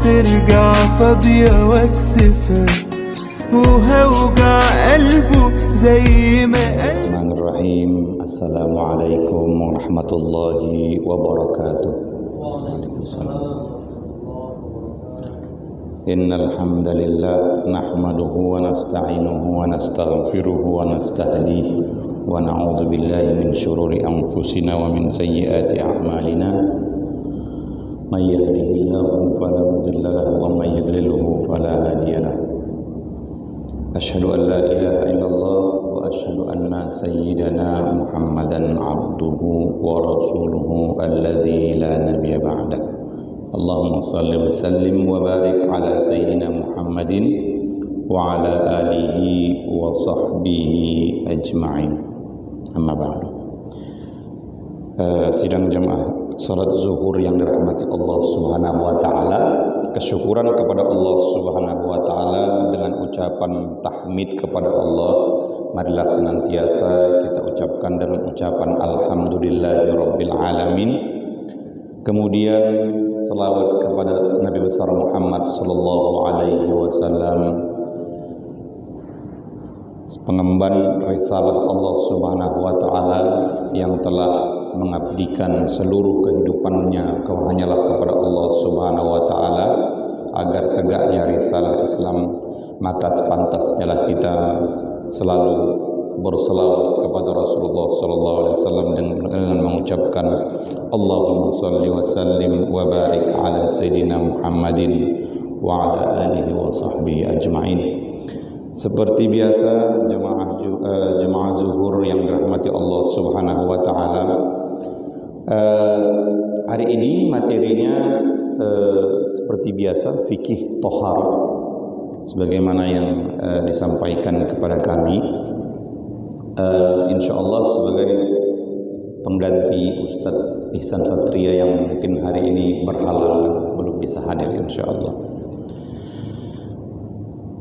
ترجع فاضية واكسفها وهوجع قلبه زي ما قال. الرحمن الرحيم. السلام عليكم ورحمة الله وبركاته. وعليكم السلام. إن الحمد لله نحمده ونستعينه ونستغفره ونستهديه ونعوذ بالله من شرور أنفسنا ومن سيئات أعمالنا. من يهده الله فلا مضل له ومن يضلله فلا هادي له. أشهد أن لا إله إلا الله وأشهد أن سيدنا محمدا عبده ورسوله الذي لا نبي بعده. اللهم صل وسلم وبارك على سيدنا محمد وعلى آله وصحبه أجمعين. أما بعد. Sidang jemaah salat zuhur yang dirahmati Allah Subhanahu wa taala, kesyukuran kepada Allah Subhanahu wa taala dengan ucapan tahmid kepada Allah marilah senantiasa kita ucapkan dengan ucapan alhamdulillahirabbil alamin. Kemudian selawat kepada Nabi besar Muhammad sallallahu alaihi wasallam, pengemban risalah Allah Subhanahu wa taala yang telah mengabdikan seluruh kehidupannya hanyalah kepada Allah Subhanahu wa taala agar tegaknya risalah Islam. Maka sepantasnya kita selalu berselawat kepada Rasulullah sallallahu alaihi wasallam dengan mengucapkan Allahumma shalli wa sallim wa barik ala sayidina Muhammadin wa ala alihi wa sahbihi ajma'in. Seperti biasa jemaah zuhur yang dirahmati Allah Subhanahu wa taala, hari ini materinya seperti biasa fikih toharah sebagaimana yang disampaikan kepada kami. Insyaallah sebagai pengganti Ustadz Ihsan Satria yang mungkin hari ini berhalangan belum bisa hadir insyaallah.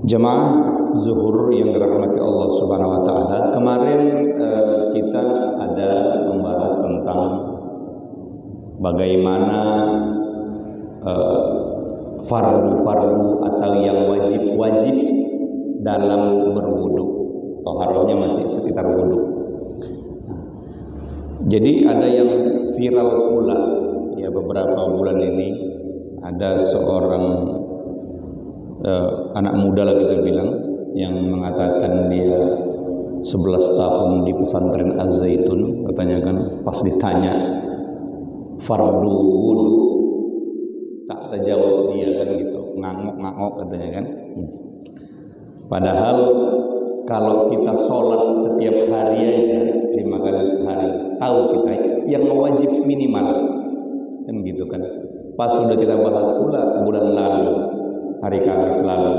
Jemaah zuhur yang dirahmati Allah Subhanahu wa taala, kemarin kita ada membahas tentang bagaimana fardu-fardu atau yang wajib-wajib dalam berwudu. Toharahnya masih sekitar wudu. Jadi ada yang viral pula ya beberapa bulan ini, ada seorang anak muda lah kita bilang yang mengatakan dia 11 tahun di pesantren Az-Zaitun, katanya kan pas ditanya fardu wudu tak terjawab dia kan gitu, ngangok-ngangok katanya kan. Padahal kalau kita sholat setiap hari aja 5 kali sehari, tahu kita yang wajib minimal kan gitu kan. Pas sudah kita bahas pula bulan lalu hari Kamis lalu,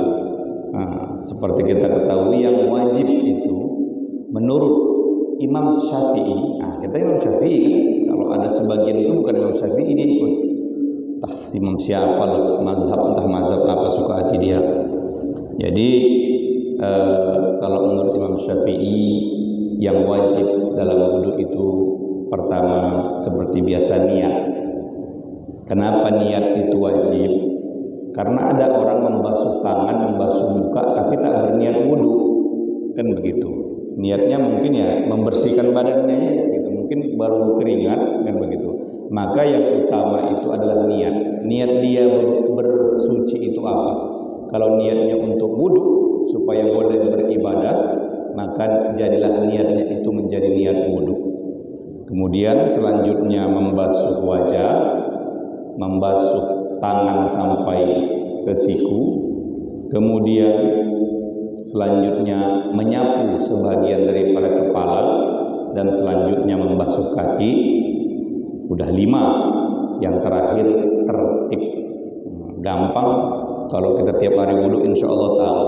seperti kita ketahui yang wajib itu menurut Imam Syafi'i. Kita Imam Syafi'i kan, kalau ada sebagian itu bukan Imam Syafi'i dia ikut, entah imam siapa lah, entah mazhab apa suka hati dia. Jadi kalau menurut Imam Syafi'i yang wajib dalam wudu itu pertama seperti biasa niat. Kenapa niat itu wajib? Karena ada orang membasuh tangan, membasuh muka tapi tak berniat wudu, kan begitu. Niatnya mungkin ya membersihkan badannya gitu, mungkin baru keringat kan begitu. Maka yang utama itu adalah niat. Niat dia bersuci itu apa? Kalau niatnya untuk wudu supaya boleh beribadah, maka jadilah niatnya itu menjadi niat wudu. Kemudian selanjutnya membasuh wajah, membasuh tangan sampai ke siku, kemudian selanjutnya menyapu sebagian daripada kepala, dan selanjutnya membasuh kaki. Udah 5. Yang terakhir tertib. Gampang kalau kita tiap hari wudu insya Allah tahu,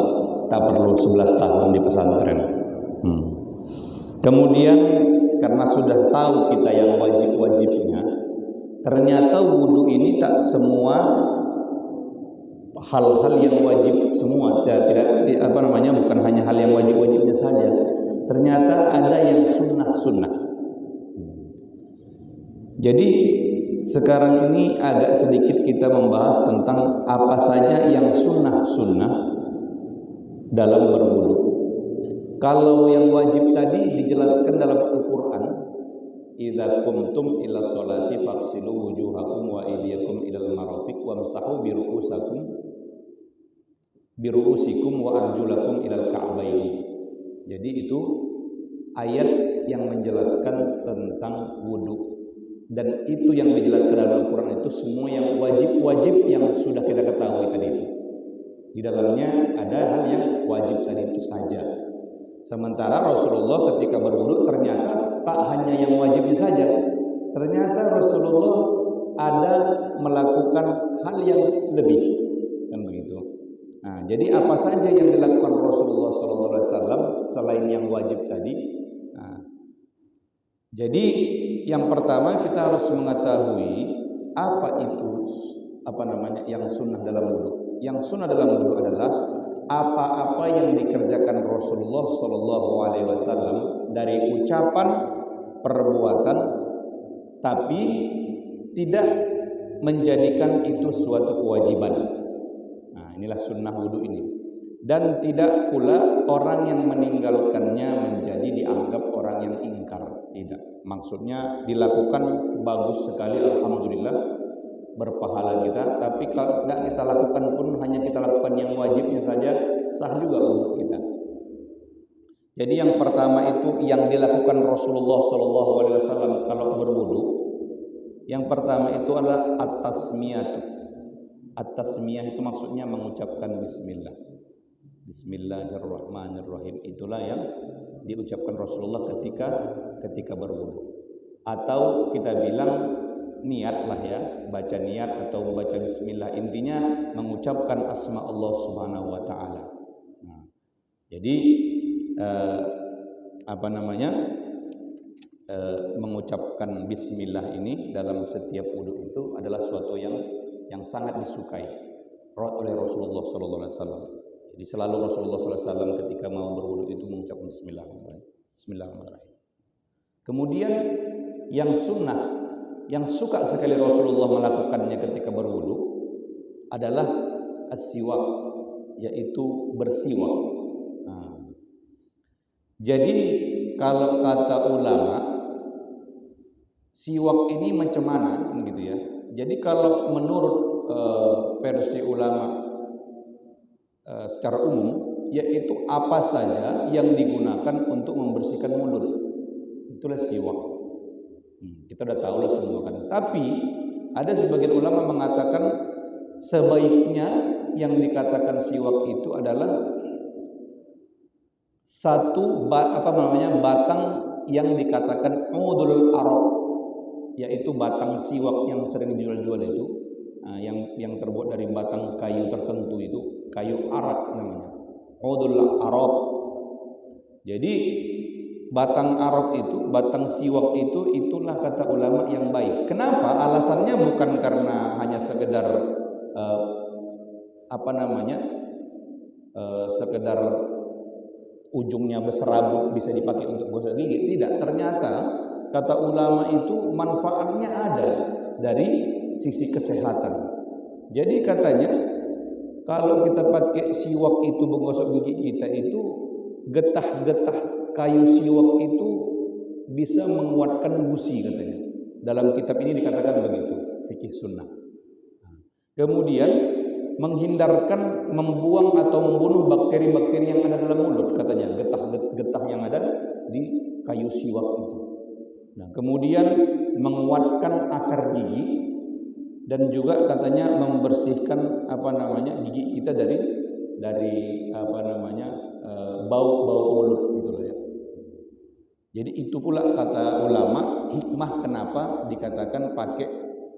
tak perlu 11 tahun di pesantren. Kemudian karena sudah tahu kita yang wajib-wajibnya, ternyata wudu ini tak semua hal-hal yang wajib semua, bukan hanya hal yang wajib-wajibnya saja. Ternyata ada yang sunnah-sunnah. Jadi sekarang ini agak sedikit kita membahas tentang apa saja yang sunnah-sunnah dalam berwudu. Kalau yang wajib tadi dijelaskan dalam Al-Quran, idza qumtum ila sholati faghsilu wujuhakum wa aydiyakum ilal marafiq wamsahu biru'usikum wa arjulakum ilal ka'baini. Jadi itu ayat yang menjelaskan tentang wudu, dan itu yang dijelaskan dalam Al-Quran itu semua yang wajib-wajib yang sudah kita ketahui tadi itu. Di dalamnya ada hal yang wajib tadi itu saja. Sementara Rasulullah ketika berwudu ternyata tak hanya yang wajibnya saja. Ternyata Rasulullah ada melakukan hal yang lebih, kan begitu. Nah, jadi apa saja yang dilakukan Rasulullah SAW selain yang wajib tadi? Nah, jadi yang pertama kita harus mengetahui apa itu yang sunnah dalam wudu. Yang sunnah dalam wudu adalah apa-apa yang dikerjakan Rasulullah SAW dari ucapan, perbuatan, tapi tidak menjadikan itu suatu kewajiban. Nah, inilah sunnah wudu ini. Dan tidak pula orang yang meninggalkannya menjadi dianggap orang yang ingkar. Tidak. Maksudnya dilakukan bagus sekali, alhamdulillah, berpahala kita. Tapi kalau nggak kita lakukan pun, hanya kita lakukan yang wajibnya saja, sah juga wudu kita. Jadi yang pertama itu yang dilakukan Rasulullah SAW kalau berwudu, yang pertama itu adalah at-tasmiyah. At-tasmiyah itu maksudnya mengucapkan bismillah. Bismillahirrahmanirrahim, itulah yang diucapkan Rasulullah ketika berwudu. Atau kita bilang niat lah ya, baca niat atau membaca bismillah, intinya mengucapkan asma Allah Subhanahu wa taala. Nah, jadi mengucapkan bismillah ini dalam setiap wudu itu adalah suatu yang sangat disukai oleh Rasulullah sallallahu alaihi wasallam. Jadi selalu Rasulullah sallallahu alaihi wasallam ketika mau berwudu itu mengucapkan bismillahirrahmanirrahim. Kemudian yang sunnah, yang suka sekali Rasulullah melakukannya ketika berwudu adalah as-siwak, yaitu bersiwak. Nah, jadi kalau kata ulama, siwak ini macam mana gitu ya. Jadi kalau menurut versi ulama secara umum, yaitu apa saja yang digunakan untuk membersihkan mulut, itulah siwak. Kita udah tahu lah semua kan. Tapi ada sebagian ulama mengatakan sebaiknya yang dikatakan siwak itu adalah satu batang yang dikatakan udul araq, yaitu batang siwak yang sering dijual-jual itu, yang terbuat dari batang kayu tertentu itu, kayu arak namanya, udul araq. Jadi batang araq itu, batang siwak itu, itulah kata ulama yang baik. Kenapa? Alasannya bukan karena hanya sekedar sekedar ujungnya berserabut bisa dipakai untuk gosok gigi. Tidak. Ternyata kata ulama itu manfaatnya ada dari sisi kesehatan. Jadi katanya kalau kita pakai siwak itu menggosok gigi kita itu, getah-getah kayu siwak itu bisa menguatkan gusi katanya. Dalam kitab ini dikatakan begitu, fikih sunnah. Kemudian menghindarkan, membuang atau membunuh bakteri-bakteri yang ada dalam mulut katanya, getah-getah yang ada di kayu siwak itu. Nah, kemudian menguatkan akar gigi dan juga katanya membersihkan gigi kita dari bau mulut gitu loh ya. Jadi itu pula kata ulama hikmah kenapa dikatakan pakai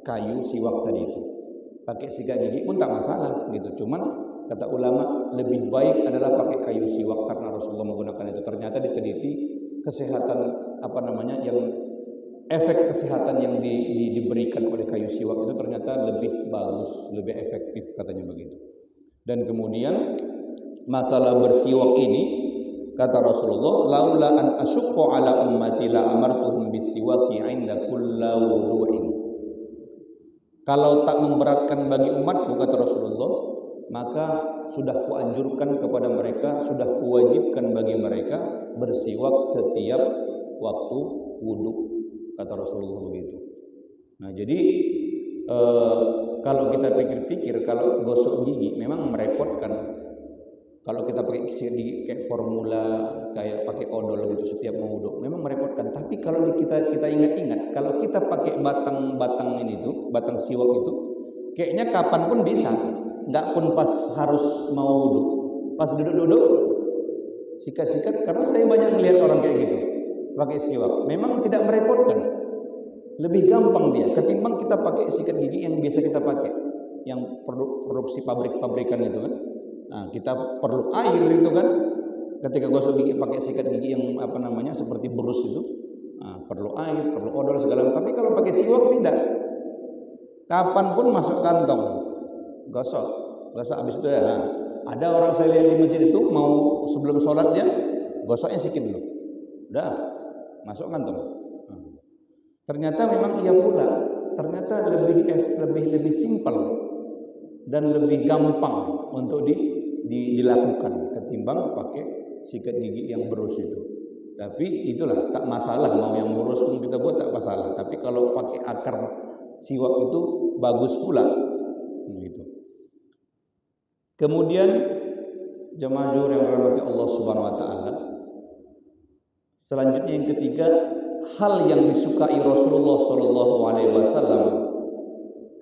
kayu siwak tadi itu. Pakai sikat gigi pun tak masalah gitu. Cuman kata ulama lebih baik adalah pakai kayu siwak karena Rasulullah menggunakan itu. Ternyata diteliti kesehatan yang efek kesehatan yang diberikan oleh kayu siwak itu ternyata lebih bagus, lebih efektif katanya begitu. Dan kemudian masalah bersiwak ini kata Rasulullah, laula an asyqa ala ummati la amartuhum bisiwaki 'inda kulli wudu'in. Kalau tak memberatkan bagi umatku, kata Rasulullah, maka sudah kuanjurkan kepada mereka, sudah kuwajibkan bagi mereka bersiwak setiap waktu wudhu, kata Rasulullah begitu. Nah, jadi kalau kita pikir-pikir, kalau gosok gigi memang merepotkan. Kalau kita pakai gigi kayak formula, kayak pakai odol gitu setiap mau wudhu, memang merepotkan. Tapi kalau kita ingat-ingat, kalau kita pakai batang ini tuh, batang siwak itu, kayaknya kapan pun bisa, nggak pun pas harus mau wudhu, pas duduk-duduk, sikat-sikat. Karena saya banyak melihat orang kayak gitu, pakai siwak, memang tidak merepotkan, lebih gampang dia ketimbang kita pakai sikat gigi yang biasa kita pakai, yang produksi pabrik-pabrikan itu kan. Nah, kita perlu air itu kan, ketika gosok gigi pakai sikat gigi yang seperti berus itu, perlu air, perlu odol segala macam. Tapi kalau pakai siwak tidak, kapanpun masuk kantong, gosok habis itu ya. Ada orang saya lihat di masjid itu mau sebelum sholat dia gosoknya sikit dulu, udah masuk kantong. Ternyata memang iya pula, ternyata lebih simpel dan lebih gampang untuk dilakukan ketimbang pakai sikat gigi yang berus itu. Tapi itulah tak masalah, mau yang berus pun kita buat tak masalah. Tapi kalau pakai akar siwak itu bagus pula. Gitu. Kemudian jemaah zuhur yang dirahmati Allah Subhanahu wa taala. Selanjutnya yang ketiga, hal yang disukai Rasulullah sallallahu alaihi wasallam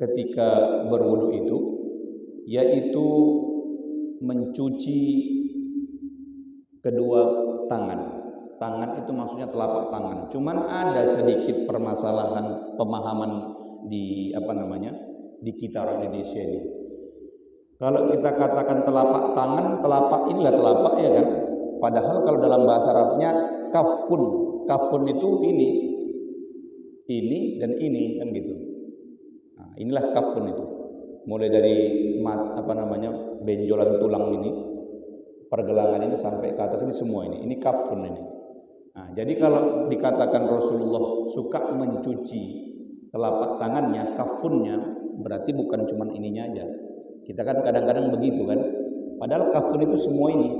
ketika berwudu itu yaitu mencuci kedua tangan. Tangan itu maksudnya telapak tangan. Cuman ada sedikit permasalahan pemahaman di di kita orang Indonesia ini. Kalau kita katakan telapak tangan, telapak inilah telapak ya kan. Padahal kalau dalam bahasa Arabnya kafun. Kafun itu ini dan ini kan gitu. Nah, inilah kafun itu. Mulai dari benjolan tulang ini, pergelangan ini sampai ke atas ini semua ini kafun ini. Nah, jadi kalau dikatakan Rasulullah suka mencuci telapak tangannya, kafunnya, berarti bukan cuma ininya aja. Kita kan kadang-kadang begitu kan, padahal kafun itu semua ini.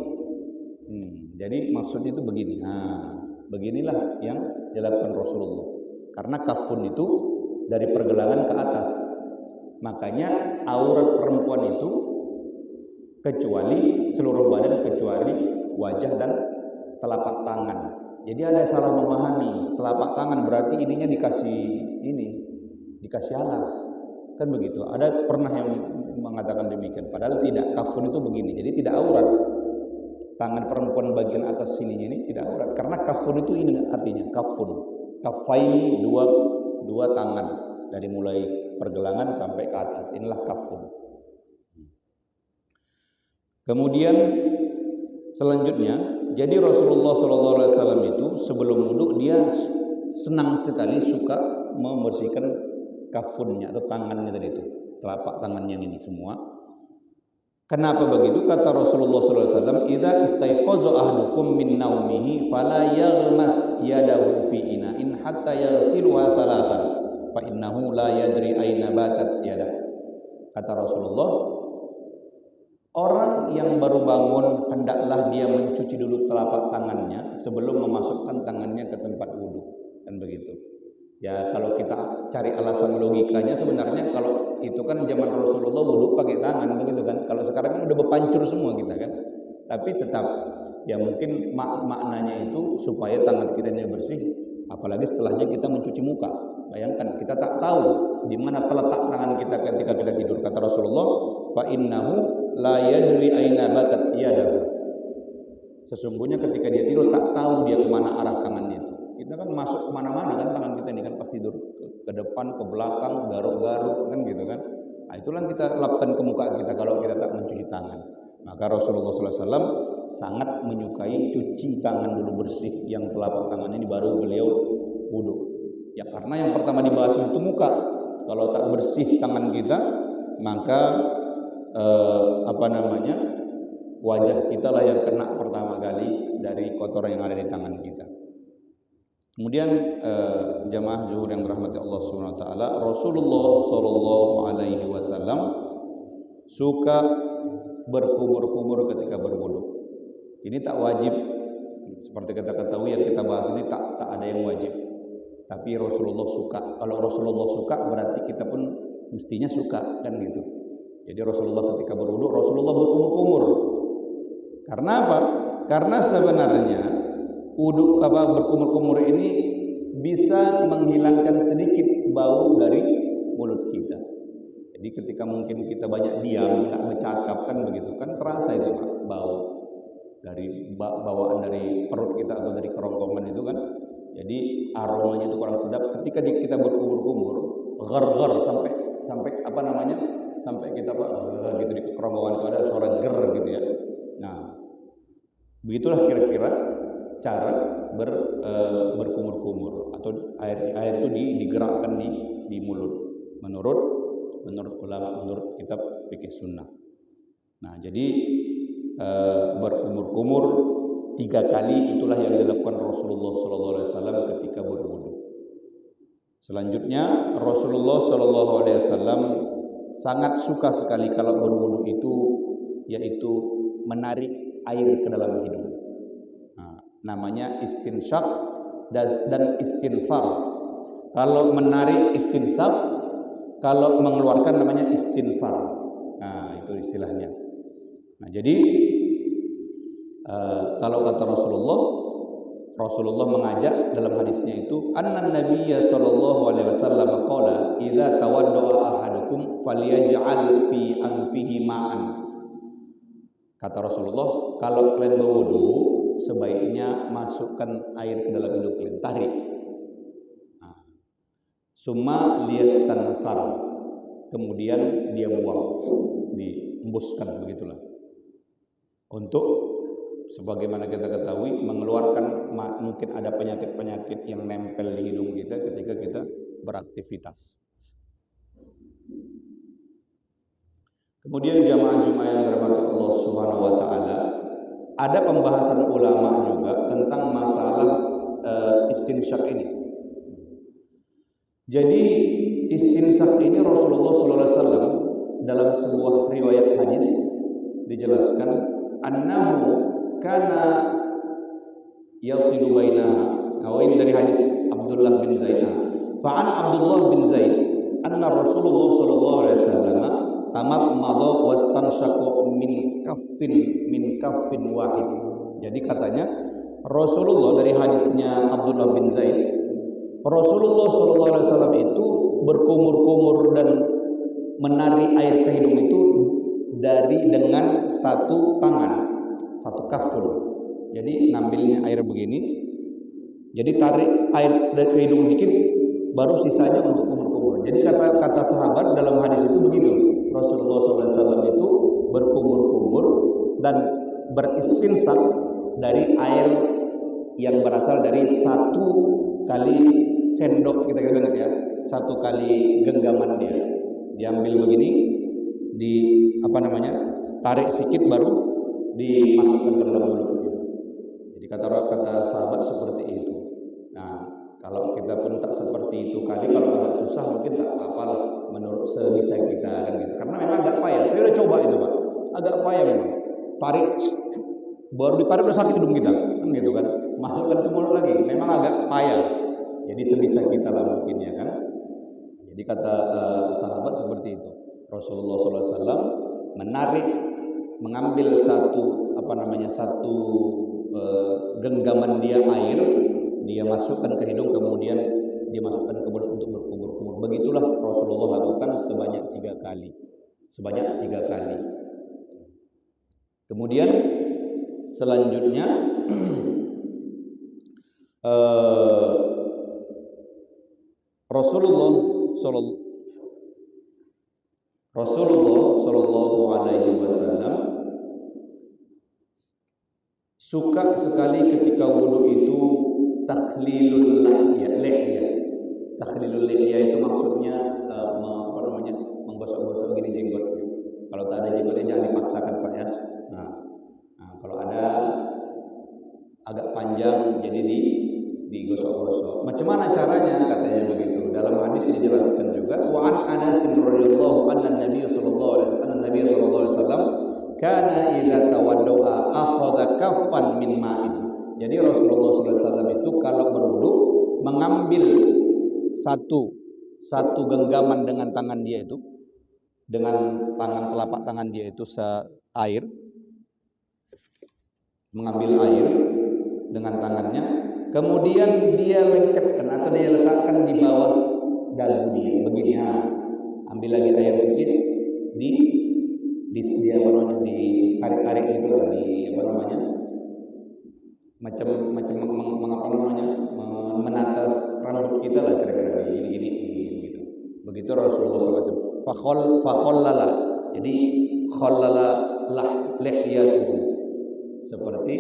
Jadi maksudnya itu begini. Nah, beginilah yang dilakukan Rasulullah. Karena kafun itu dari pergelangan ke atas. Makanya aurat perempuan itu kecuali seluruh badan, kecuali wajah dan telapak tangan. Jadi ada salah memahami, telapak tangan berarti ininya dikasih alas. Kan begitu. Ada pernah yang mengatakan demikian. Padahal tidak, kafun itu begini. Jadi tidak aurat. Tangan perempuan bagian atas sininya ini tidak aurat. Karena kafun itu ini artinya, kafun. Kafaini, dua tangan. Dari mulai pergelangan sampai ke atas. Inilah kafun. Kemudian selanjutnya, jadi Rasulullah SAW itu sebelum wudhu dia senang sekali suka membersihkan kafunnya atau tangannya tadi itu, telapak tangannya ini semua. Kenapa begitu? Kata Rasulullah SAW, "Idza istaiqaza ahdukum min naumihi fala yaghmas yadahu fi ina'in hatta yaghsiluha salasan fa innahu la yadri aina batat yada." Kata Rasulullah, orang yang baru bangun hendaklah dia mencuci dulu telapak tangannya sebelum memasukkan tangannya ke tempat wudhu. Kan begitu. Ya kalau kita cari alasan logikanya sebenarnya kalau itu kan zaman Rasulullah wudhu pakai tangan begitu kan. Kalau sekarang kan udah berpancur semua kita kan. Tapi tetap ya mungkin maknanya itu supaya tangan kita ini bersih. Apalagi setelahnya kita mencuci muka. Bayangkan kita tak tahu di mana terletak tangan kita ketika kita tidur. Kata Rasulullah, fa innahu la yadri aina batat yadahu. Sesungguhnya ketika dia tidur tak tahu dia kemana arah tangannya itu. Kita kan masuk kemana-mana kan tangan kita ini kan pas tidur ke depan, ke belakang, garuk-garuk kan gitu kan. Nah itulah yang kita lapkan ke muka kita kalau kita tak mencuci tangan. Maka Rasulullah SAW sangat menyukai cuci tangan dulu bersih yang telapak tangan ini baru beliau wudhu. Ya karena yang pertama dibahas itu muka. Kalau tak bersih tangan kita maka wajah kita lah yang kena pertama kali dari kotoran yang ada di tangan kita. Kemudian jamaah zuhur yang dirahmati Allah Subhanahu wa taala, Rasulullah sallallahu alaihi wasallam suka berkumur-kumur ketika berwudu. Ini tak wajib, seperti kita ketahui yang kita bahas ini tak ada yang wajib. Tapi Rasulullah suka. Kalau Rasulullah suka berarti kita pun mestinya suka, kan gitu. Jadi Rasulullah ketika berwudu, Rasulullah berkumur-kumur. Karena apa? Karena sebenarnya berkumur-kumur ini bisa menghilangkan sedikit bau dari mulut kita. Jadi ketika mungkin kita banyak diam, nggak bercakap kan begitu kan, terasa itu Pak, bau dari bawaan dari perut kita atau dari kerongkongan itu kan. Jadi aromanya itu kurang sedap. Ketika kita berkumur-kumur, ger sampai apa namanya? Sampai kita gitu di kerongkongan itu ada suara ger gitu ya. Nah, begitulah kira-kira cara berkumur-kumur atau air itu digerakkan di mulut menurut ulama, menurut kitab fikih sunnah. Nah, jadi berkumur-kumur 3 kali itulah yang dilakukan Rasulullah SAW ketika berwudu. Selanjutnya Rasulullah SAW sangat suka sekali kalau berwudu itu yaitu menarik air ke dalam hidung. Nah, namanya istinsyaq dan istinfar. Kalau menarik istinsyaq, kalau mengeluarkan namanya istinfar. Nah, itu istilahnya. Nah, jadi kalau kata Rasulullah mengajak dalam hadisnya itu, annan nabiyya sallallahu alaihi wasallam qala idza tawaddaa ahadukum falyaj'al fi anfihi ma'an. Kata Rasulullah, kalau kalian berwudu sebaiknya masukkan air ke dalam hidung kalian, tarik. Summa liyastanthar, kemudian dia buang, diembuskan begitulah. Untuk sebagaimana kita ketahui mengeluarkan mungkin ada penyakit-penyakit yang nempel di hidung kita ketika kita beraktivitas. Kemudian jamaah Jumat yang dirahmati Allah Subhanahu wa taala, ada pembahasan ulama juga tentang masalah istinsyaq ini. Jadi istinsyaq ini Rasulullah SAW dalam sebuah riwayat hadis dijelaskan annahu kana yasilu bainaha. Ini dari hadis Abdullah bin Zaid. Fa'an Abdullah bin Zaid anna Rasulullah sallallahu alaihi wasallam tamadmada wastanshaqa min kaffin wahid. Jadi katanya Rasulullah, dari hadisnya Abdullah bin Zaid, Rasulullah sallallahu alaihi wasallam itu berkumur-kumur dan menarik air ke hidung itu dengan satu tangan, satu kafun. Jadi ngambilnya air begini, jadi tarik air dari ke hidung dikit, baru sisanya untuk kumur-kumur. Jadi kata sahabat dalam hadis itu begitu, Rasulullah SAW itu berkumur-kumur dan beristinsaq dari air yang berasal dari satu kali sendok, kita kira banget ya, satu kali genggaman dia. Diambil begini, tarik sedikit baru dimasukkan ke dalam mulutnya. Jadi kata sahabat seperti itu. Nah, kalau kita pun tak seperti itu kali, kalau agak susah mungkin tak apa-apa menurut sebisa kita kan gitu. Karena memang agak payah. Saya udah coba itu Pak, agak payah memang. Tarik, baru ditarik udah sakit hidung kita, kan gitu kan. Masukkan ke mulut lagi, memang agak payah. Jadi sebisa kita lah mungkin ya kan. Jadi kata sahabat seperti itu. Rasulullah SAW mengambil satu genggaman dia air, dia masukkan ke hidung, kemudian dia masukkan ke mulut untuk berkumur-kumur. Begitulah Rasulullah lakukan sebanyak 3 kali. Kemudian selanjutnya Rasulullah Shallallahu Alaihi Wasallam suka sekali ketika wudu itu takhlilul lihya. Takhlilul lihya itu maksudnya menggosok-gosok gini jenggotnya. Kalau tak ada jenggotnya jangan dipaksakan Pak ya. Nah, kalau ada agak panjang jadi digosok-gosok. Macam mana caranya? Katanya begitu. Dalam hadis dijelaskan juga, wa an Anas radhiyallahu anhu Nabi sallallahu alaihi wasallam kana idza tawaddaa akhadha kaffan min ma'in. Jadi Rasulullah sallallahu alaihi wasallam itu kalau berwudu mengambil satu genggaman dengan tangan dia itu, dengan telapak tangan dia itu air, mengambil air dengan tangannya, kemudian dia lengketkan atau dia letakkan di bawah dagu dia begini. Ambil lagi air sedikit, ditarik-tarik gitu lah, menata rambut kita lah, kira-kira gini gitu. Begitu Rasulullah SAW. Fakhallala, jadi khallala lihyatuhu, seperti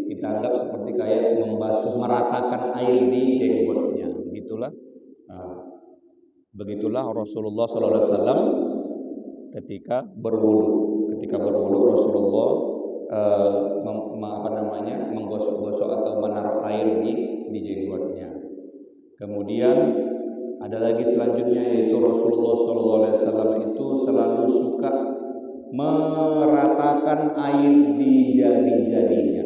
kita anggap seperti kayak membasuh, meratakan air di jenggotnya, gitulah. Begitulah Rasulullah SAW ketika berwudu. Rasulullah menggosok-gosok atau menaruh air di jenggotnya. Kemudian ada lagi selanjutnya, yaitu Rasulullah SAW itu selalu suka meratakan air di jari-jarinya.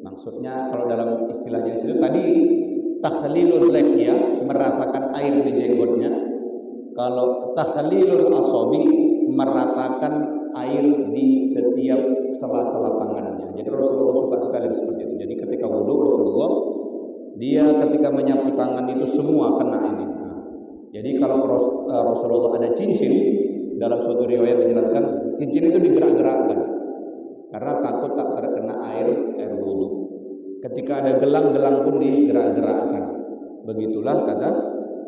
Maksudnya kalau dalam istilahnya di situ tadi takhlilul lihya, meratakan air di jenggotnya. Kalau takhlilul asabi, meratakan air di setiap sela-sela tangannya. Jadi Rasulullah suka sekali seperti itu. Jadi ketika wudu Rasulullah, dia ketika menyapu tangan itu semua kena ini. Jadi kalau Rasulullah ada cincin, dalam suatu riwayat dijelaskan cincin itu digerak-gerakkan karena takut tak terkena air wudu. Ketika ada gelang pun digerak-gerakkan. Begitulah kata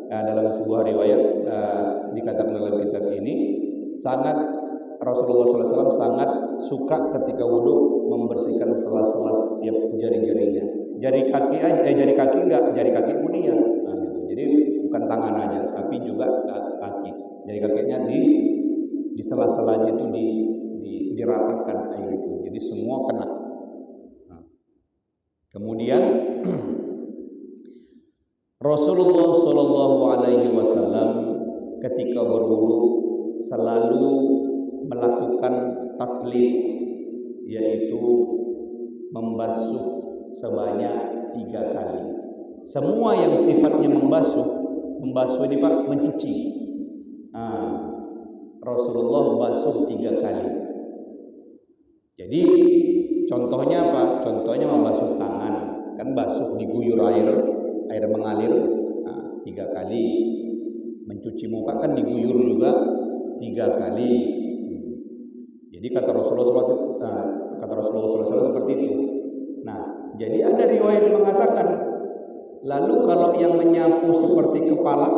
dalam sebuah riwayat dikatakan dalam kitab ini, sangat Rasulullah SAW sangat suka ketika wudu membersihkan sela-sela setiap jari-jarinya. Jari kaki pun iya. Gitu. Jadi bukan tangan aja, tapi juga kaki. Jari kakinya di sela-selanya itu diratakan air itu. Jadi semua kena. Kemudian Rasulullah Shallallahu Alaihi Wasallam ketika berwudu selalu melakukan taslis, yaitu membasuh sebanyak 3 kali. Semua yang sifatnya membasuh ini Pak, mencuci. Rasulullah basuh 3 kali. Jadi contohnya apa? Contohnya membasuh tangan, kan basuh diguyur air mengalir 3 kali. Mencuci muka kan diguyur juga 3 kali. Jadi kata Rasulullah SAW seperti itu. Nah, jadi ada riwayat yang mengatakan, lalu kalau yang menyapu seperti kepala,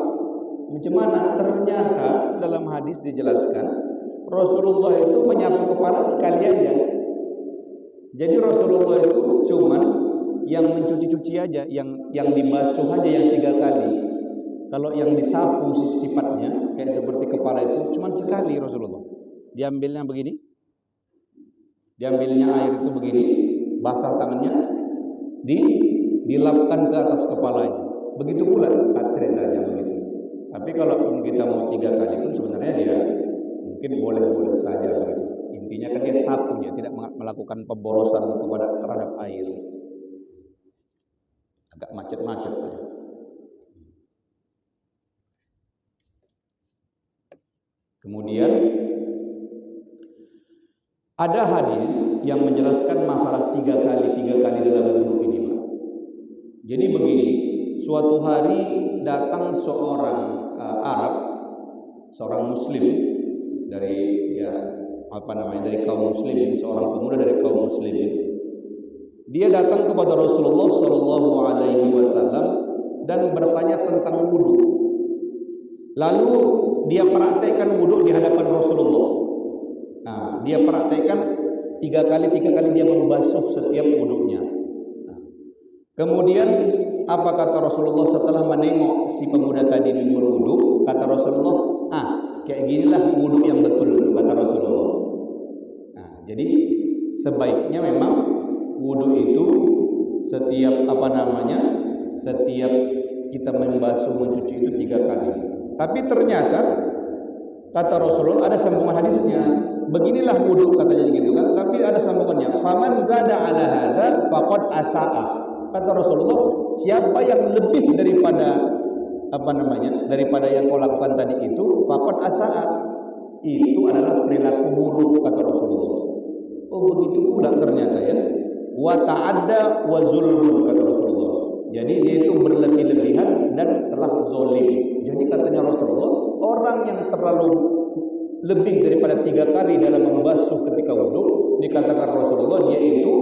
macam mana? Ternyata dalam hadis dijelaskan Rasulullah itu menyapu kepala sekali aja. Jadi Rasulullah itu cuman yang mencuci-cuci aja, yang dibasuh aja yang 3 kali. Kalau yang disapu sifatnya kayak seperti kepala itu cuman sekali Rasulullah. Diambilnya begini, diambilnya air itu begini, basah tangannya, dilapkan ke atas kepalanya. Begitu pula ceritanya begitu. Tapi kalaupun kita mau 3 kali pun sebenarnya dia mungkin boleh-boleh saja begitu. Intinya kan dia sapu, dia tidak melakukan pemborosan terhadap air. Agak macet-macet ya. Kemudian ada hadis yang menjelaskan masalah 3 kali dalam wudu ini, Pak. Jadi begini, suatu hari datang seorang Arab, seorang Muslim dari kaum Muslimin, seorang pemuda dari kaum Muslimin. Dia datang kepada Rasulullah Shallallahu Alaihi Wasallam dan bertanya tentang wudu. Lalu dia praktekkan wudu di hadapan Rasulullah. Nah, dia praktekkan 3 kali dia membasuh setiap wudunya. Kemudian apa kata Rasulullah setelah menengok si pemuda tadi berwudu? Kata Rasulullah, kayak ginilah wudu yang betul itu, kata Rasulullah. Nah, jadi sebaiknya memang wudu itu setiap setiap kita membasuh mencuci itu 3 kali. Tapi ternyata kata Rasulullah ada sambungan hadisnya. Beginilah wudu katanya gitu kan. Tapi ada sambungannya. Faman zada ala hadza faqad asaa. Kata Rasulullah, siapa yang lebih daripada daripada yang kau lakukan tadi itu, faqad asaa. Itu adalah perilaku buruk kata Rasulullah. Oh begitu pula ternyata ya. Wa ta'adda wa zulmun kata Rasulullah. Jadi dia itu berlebih-lebihan dan telah zolim. Jadi katanya Rasulullah, orang yang terlalu lebih daripada 3 kali dalam membasuh ketika wudhu, dikatakan Rasulullah dia itu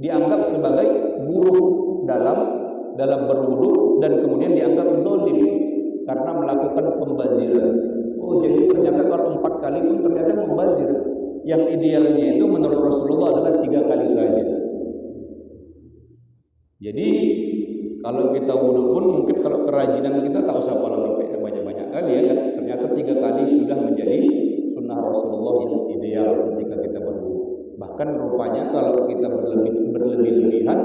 dianggap sebagai buruk dalam berwudhu dan kemudian dianggap zolim karena melakukan pembaziran. Oh jadi ternyata kalau 4 kali pun ternyata membazir. Yang idealnya itu menurut Rasulullah adalah 3 kali saja. Jadi kalau kita wudhu pun mungkin kalau kerajinan kita tak usah sampai banyak-banyak kali ya kan. Ternyata 3 kali sudah menjadi sunnah Rasulullah yang ideal ketika kita berwudhu. Bahkan rupanya kalau kita berlebih-lebihan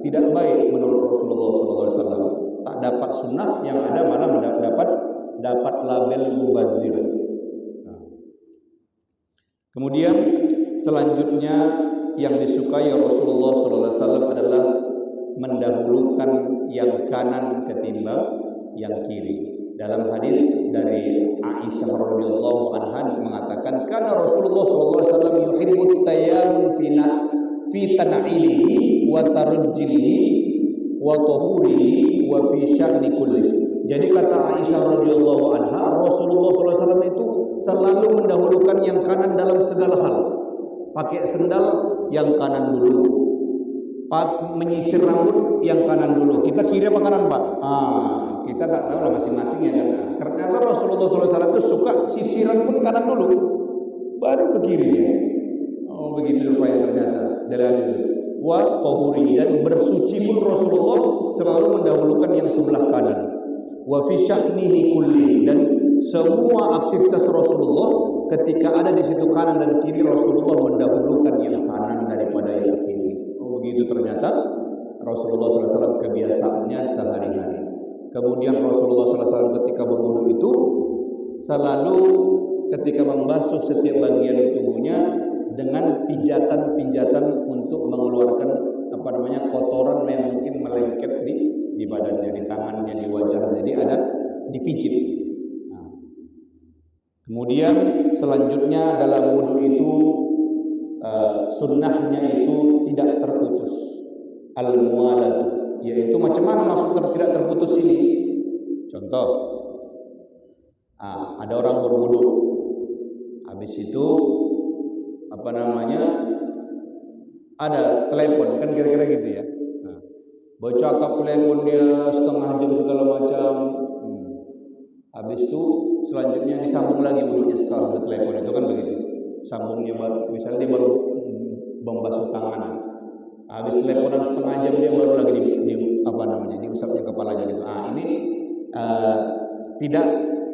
tidak baik menurut Rasulullah SAW. Tak dapat sunnah, yang ada malah dapat label mubazir. Kemudian selanjutnya yang disukai Rasulullah SAW adalah mendahulukan yang kanan ketimbang yang kiri. Dalam hadis dari Aisyah radhiyallahu anha mengatakan, "Kana Rasulullah sallallahu alaihi wasallam yuhibbut tayammum fi tan'ilihi wa tarjilihi wa tahurihi wa fi sya'ni kulli." Jadi kata Aisyah radhiyallahu anha, Rasulullah sallallahu alaihi wasallam itu selalu mendahulukan yang kanan dalam segala hal. Pakai sendal yang kanan dulu. Menyisir rambut yang kanan dulu. Kita kiri apa kanan, Pak? Kita tak tahu lah masing-masing ya kan. Ternyata Rasulullah SAW itu suka sisiran pun kanan dulu, baru ke kirinya. Oh begitu rupanya ternyata dari hadis itu. Wa tahuri, dan bersuci pun Rasulullah selalu mendahulukan yang sebelah kanan. Wa fi sya'nihi kulli, dan semua aktivitas Rasulullah ketika ada di situ kanan dan kiri, Rasulullah mendahulukan yang kanan daripada yang kiri. Oh begitu ternyata Rasulullah SAW kebiasaannya sehari-hari. Kemudian Rasulullah SAW ketika berwudu itu selalu ketika membasuh setiap bagian tubuhnya dengan pijatan-pijatan untuk mengeluarkan kotoran yang mungkin melengket di badannya, di tangannya, di wajahnya. Jadi ada dipijit. Kemudian selanjutnya dalam wudu itu sunnahnya itu tidak terputus, al-muwalah, yaitu macam mana maksud tidak terputus ini? Contoh, ada orang berwudu, habis itu ada telepon, kan kira-kira gitu ya. Bercakap telepon dia setengah jam segala macam. Habis itu selanjutnya disambung lagi wudunya setelah bertelepon, itu kan begitu. Sambungnya baru, misalnya dia baru membasuh tangan. Habis teleponan setengah jam dia baru lagi diusapnya kepalanya gitu. Ini tidak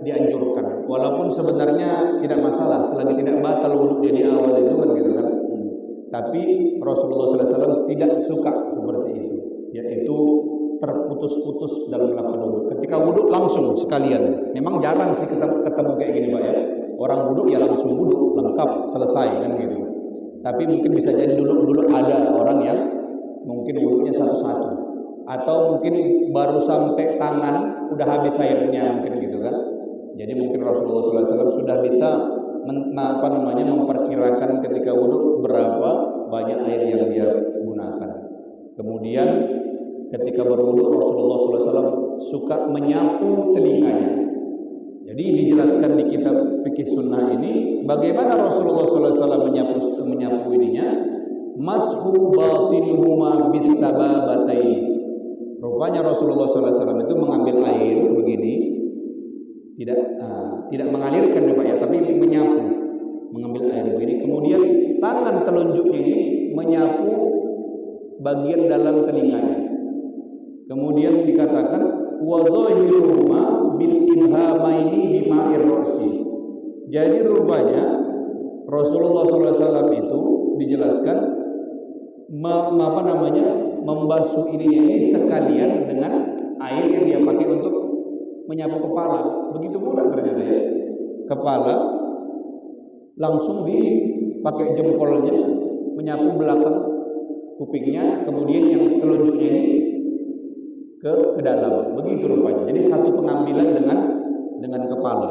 dianjurkan. Walaupun sebenarnya tidak masalah selagi tidak batal wudu dia di awal itu kan gitu kan. Tapi Rasulullah SAW tidak suka seperti itu, yaitu terputus-putus dalam melakukan wudu. Ketika wudu langsung sekalian. Memang jarang sih ketemu kayak gini Pak ya. Orang wudu ya langsung wudu, lengkap, selesai kan gitu. Tapi mungkin bisa jadi dulu ada orang yang mungkin wudunya satu-satu, atau mungkin baru sampai tangan udah habis airnya mungkin gitu kan. Jadi mungkin Rasulullah SAW sudah bisa memperkirakan ketika wudu berapa banyak air yang dia gunakan. Kemudian ketika berwudu Rasulullah SAW suka menyapu telinganya. Jadi dijelaskan di kitab fikih sunnah ini bagaimana Rasulullah SAW menyapu ininya. Mashu batinuhuma bisababataini. Rupanya Rasulullah SAW itu mengambil air begini, tidak mengalirkan ya Pak ya, tapi menyapu, mengambil air begini. Kemudian tangan telunjuknya ini menyapu bagian dalam telinganya. Kemudian dikatakan wa zahiruhuma bil ibhamaini bima'ir ra'si. Jadi rupanya Rasulullah SAW itu dijelaskan membasuh ini sekalian dengan air yang dia pakai untuk menyapu kepala. Begitu pula ternyata ya. Kepala langsung dipakai jempolnya menyapu belakang kupingnya, kemudian yang telunjuknya ini ke dalam. Begitu rupanya. Jadi satu pengambilan dengan kepala.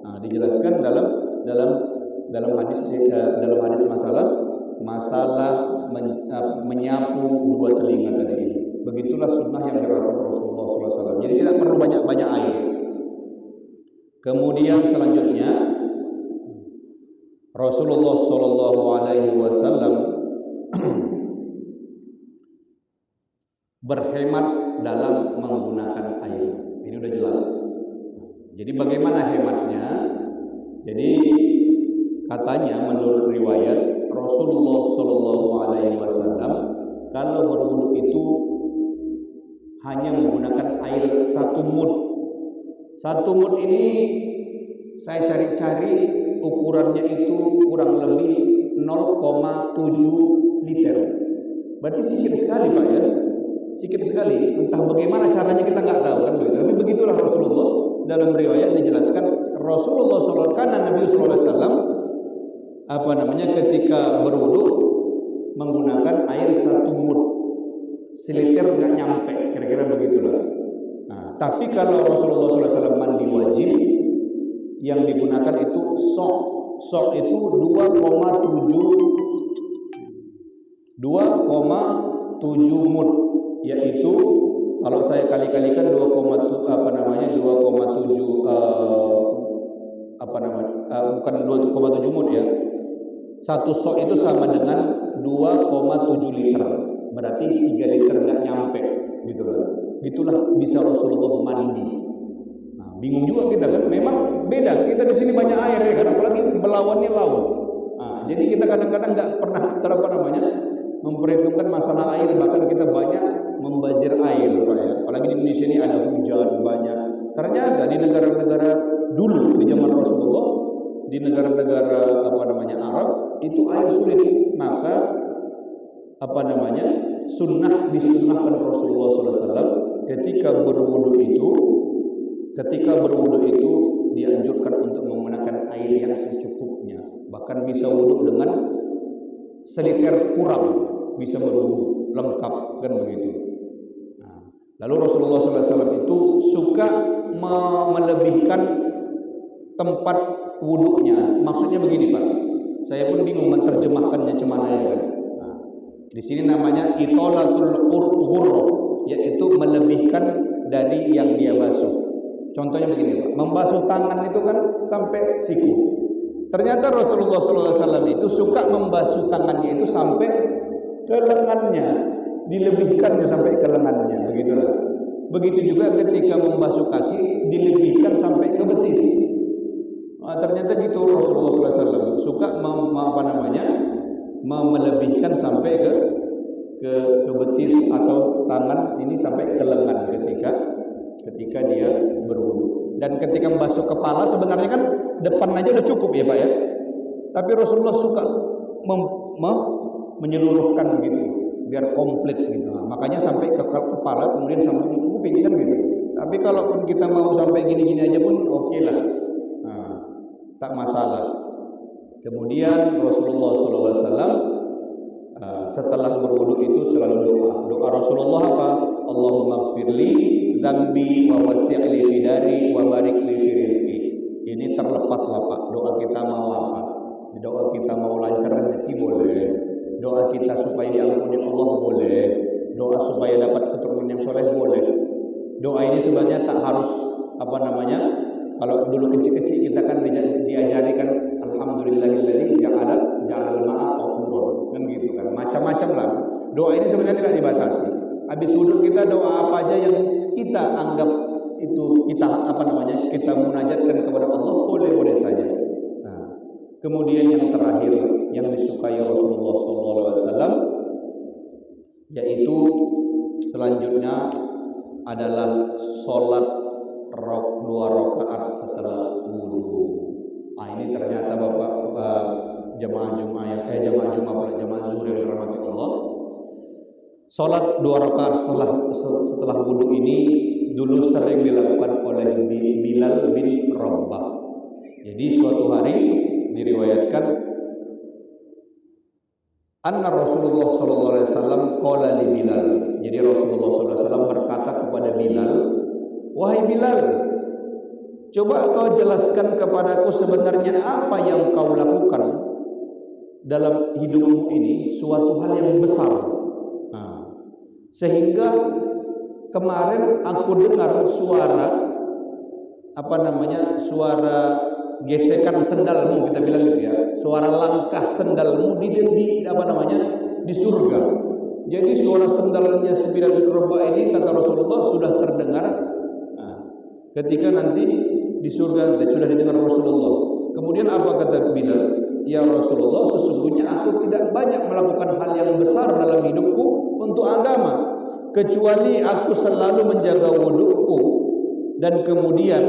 Nah, dijelaskan dalam hadis masalah menyapu dua telinga tadi ini. Begitulah sunnah yang dilakukan Rasulullah SAW. Jadi tidak perlu banyak air. Kemudian selanjutnya Rasulullah SAW berhemat dalam menggunakan air. Ini udah jelas. Jadi bagaimana hematnya? Jadi katanya menurut riwayat Rasulullah SAW kalau berwudu itu hanya menggunakan air 1 mud. 1 mud ini saya cari-cari ukurannya itu kurang lebih 0,7 liter. Berarti sedikit sekali Pak ya. Sedikit sekali. Entah bagaimana caranya kita nggak tahu kan begitu. Tapi begitulah Rasulullah. Dalam riwayat dijelaskan Rasulullah SAW karena Nabi SAW ketika berwudu menggunakan air 1 mud. Seliter nggak nyampe, kira-kira begitulah. Nah, tapi kalau Rasulullah SAW mandi wajib, yang digunakan itu sok itu 2,7 mud, yaitu kalau saya kali-kalikan 2,7 bukan 2,7 mud ya. Satu sok itu sama dengan 2,7 liter. Berarti 3 liter nggak nyampe gitu lah. Gitulah bisa Rasulullah mandi. Nah, bingung juga kita kan. Memang beda. Kita di sini banyak air ya kan, apalagi belawannya laut. Nah, jadi kita kadang-kadang nggak pernah memperhitungkan masalah air, bahkan kita banyak membazir air, Pak ya. Apalagi di Indonesia ini ada hujan banyak. Ternyata di negara-negara dulu di zaman Rasulullah, di negara-negara Arab itu air sulit. Maka disunnahkan Rasulullah SAW ketika berwudu itu dianjurkan untuk menggunakan air yang secukupnya, bahkan bisa wudu dengan seliter kurang bisa berwudu lengkap kan begitu. Nah, lalu Rasulullah SAW itu suka melebihkan tempat wudunya. Maksudnya begini Pak, saya pun bingung menerjemahkannya cemana ya kan. Di sini namanya itolatul ghurra, yaitu melebihkan dari yang dia basuh. Contohnya begini Pak, membasuh tangan itu kan sampai siku. Ternyata Rasulullah SAW itu suka membasuh tangannya itu sampai ke lengannya, dilebihkannya sampai ke lengannya, begitulah. Begitu juga ketika membasuh kaki, dilebihkan sampai ke betis. Nah, ternyata gitu Rasulullah SAW suka melebihkan sampai ke betis atau tangan ini sampai ke lengan ketika dia berwudu. Dan ketika membasuh kepala sebenarnya kan depan aja udah cukup ya Pak ya. Tapi Rasulullah suka menyeluruhkan gitu biar komplit gitu. Nah, makanya sampai ke kepala kemudian sampai ke kuping kan gitu. Tapi kalaupun kita mau sampai gini-gini aja pun oke lah. Nah, tak masalah. Kemudian Rasulullah SAW setelah berwudu itu selalu doa Rasulullah apa? Allahumma gfirli dzambi wa wasi'li fi dari wa barik li fi rizqi. Ini terlepas lah Pak, doa kita mau apa? Doa kita mau lancar rezeki boleh, doa kita supaya diampuni Allah boleh, doa supaya dapat keturunan yang soleh boleh. Doa ini sebenarnya tak harus kalau dulu kecil-kecil kita kan diajari kan alhamdulillahilladzi ja'al ma'a tahuran kan gitu kan. Macam-macam lah. Doa ini sebenarnya tidak dibatasi. Habis wudu kita doa apa aja yang kita anggap itu kita munajatkan kepada Allah boleh-boleh saja. Nah, kemudian yang terakhir yang disukai Rasulullah SAW yaitu selanjutnya adalah sholat 2 rakaat setelah wudu. Nah, ini ternyata Bapak jamaah Jumat jamaah zuhur yang dirahmati Allah. Sholat 2 rakaat setelah wudhu ini dulu sering dilakukan oleh Bilal bin Rabah. Jadi suatu hari diriwayatkan anna Rasulullah sallallahu alaihi wasallam qala li Bilal. Jadi Rasulullah sallallahu alaihi wasallam berkata kepada Bilal, "Wahai Bilal, coba kau jelaskan kepadaku sebenarnya apa yang kau lakukan dalam hidupmu ini, suatu hal yang besar. Sehingga kemarin aku dengar suara suara gesekan sendalmu, kita bilang gitu ya, suara langkah sendalmu di surga. Jadi suara sendalnya si Bilal bin Rabah ini, kata Rasulullah, sudah terdengar ketika nanti di surga sudah didengar Rasulullah. Kemudian apa kata Bilal? Ya Rasulullah, sesungguhnya aku tidak banyak melakukan hal yang besar dalam hidupku untuk agama, kecuali aku selalu menjaga wuduku, dan kemudian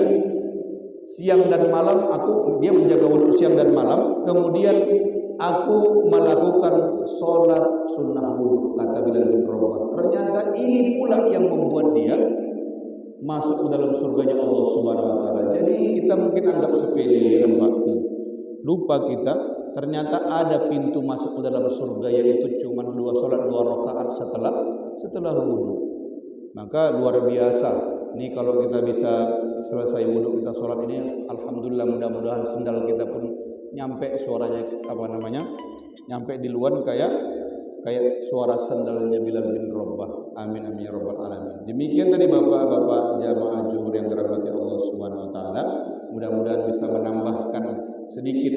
siang dan malam dia menjaga wudhu siang dan malam, kemudian aku melakukan sholat sunnah wudhu, kata Bilal bin Rabah. Ternyata ini pula yang membuat dia masuk ke dalam surganya Allah Subhanahu wa taala. Jadi kita mungkin anggap sepele tempatmu. Lupa kita ternyata ada pintu masuk ke dalam surga, yaitu cuma sholat 2 rakaat setelah wudhu. Maka luar biasa. Ini kalau kita bisa selesai wudhu kita sholat ini, alhamdulillah, mudah-mudahan sendal kita pun nyampe suaranya nyampe di luar kayak suara sendalnya Bilal bin Rabah. Amin amin ya rabbal alamin. Demikian tadi bapak-bapak jamaah Juhur yang dirahmati Allah Subhanahu wa taala. Mudah-mudahan bisa menambahkan sedikit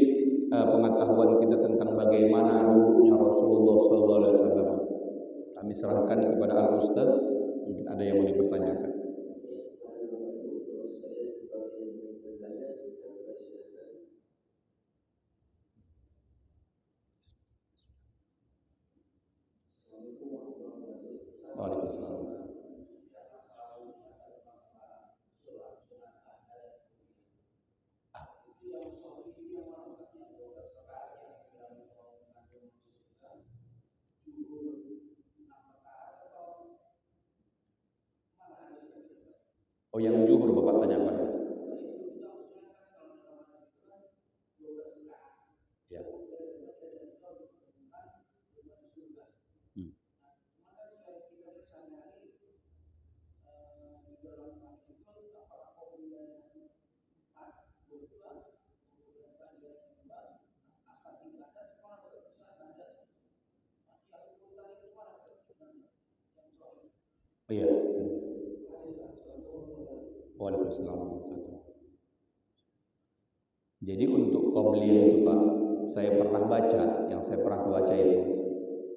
pengetahuan kita tentang bagaimana wudhunya Rasulullah sallallahu alaihi wasallam. Kami serahkan kepada Al Ustaz, mungkin ada yang mau dipertanyakan. Waalaikumsalam. Oh, yang Juhur Bapak tanya apa ya? Ya. Oh iya. Waalaikumsalam. Jadi untuk qobliyah itu Pak, saya pernah baca itu,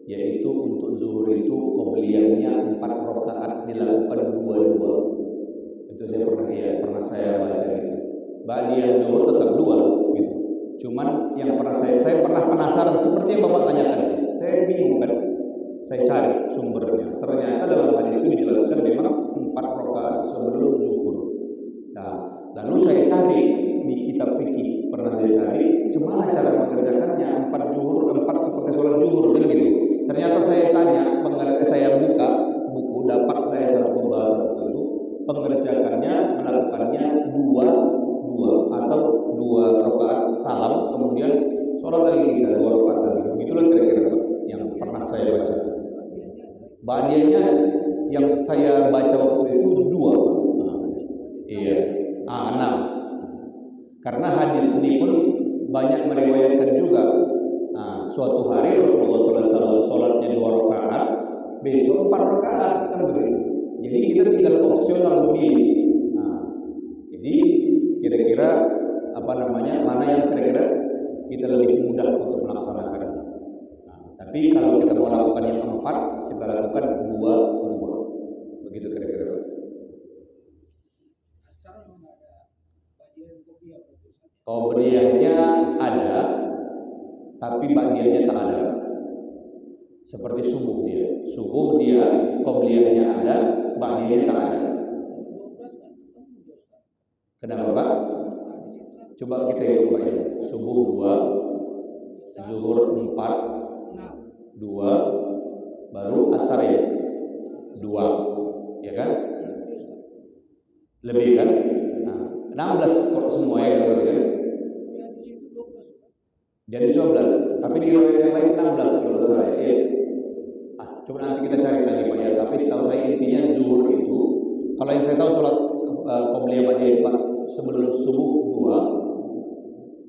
yaitu untuk zuhur itu qobliyahnya 4 rakaat dilakukan 2-2. Itu pernah saya baca gitu. Ba'diyah zuhur tetap 2 gitu. Cuman yang pernah saya pernah penasaran seperti yang Bapak tanyakan itu. Saya bingung kan. Saya cari sumbernya. Ternyata dalam hadis itu dijelaskan memang 4 rakaat sebelum zuhur. Nah, lalu saya cari di kitab fikih, pernah saya cari gimana cara mengerjakannya 4 seperti sholat zuhur kan gitu. Ternyata saya buka buku, dapat saya salah pembahasan itu, pengerjakannya melakukannya 2 atau 2 rakaat salam, kemudian sholat lagi kita 2 rakaat lagi. Begitulah kira-kira Pak yang pernah saya baca. Ba'diyahnya yang saya baca waktu itu 2. Iya, 6. Karena hadis ini pun banyak meriwayatkan juga. Suatu hari Rasulullah SAW sholatnya 2 rakaat, besok 4 rakaat, kan begitu. Jadi kita tinggal opsional memilih. Jadi kira-kira mana yang kira-kira kita lebih mudah untuk melaksanakannya. Tapi kalau kita mau lakukan yang 4, kita lakukan 2. Begitu kira-kira. Qobliyahnya ada, tapi ba'diyahnya tak ada. Seperti subuh dia qobliyahnya ada, ba'diyahnya tak ada. Kenapa Pak? Coba kita hitung Pak ya. Subuh 2, zuhur 4, 2, baru asar ya. 2, ya kan? Lebih kan? Nah, 16 kok semua ya kan berarti kan? Jadi 12, tapi di riwayat yang lain 16 kalau tidak salah ya. Coba nanti kita cari lagi Pak ya. Tapi setahu saya intinya zuhur itu, kalau yang saya tahu sholat qobliyah ba'diyah Pak, sebelum subuh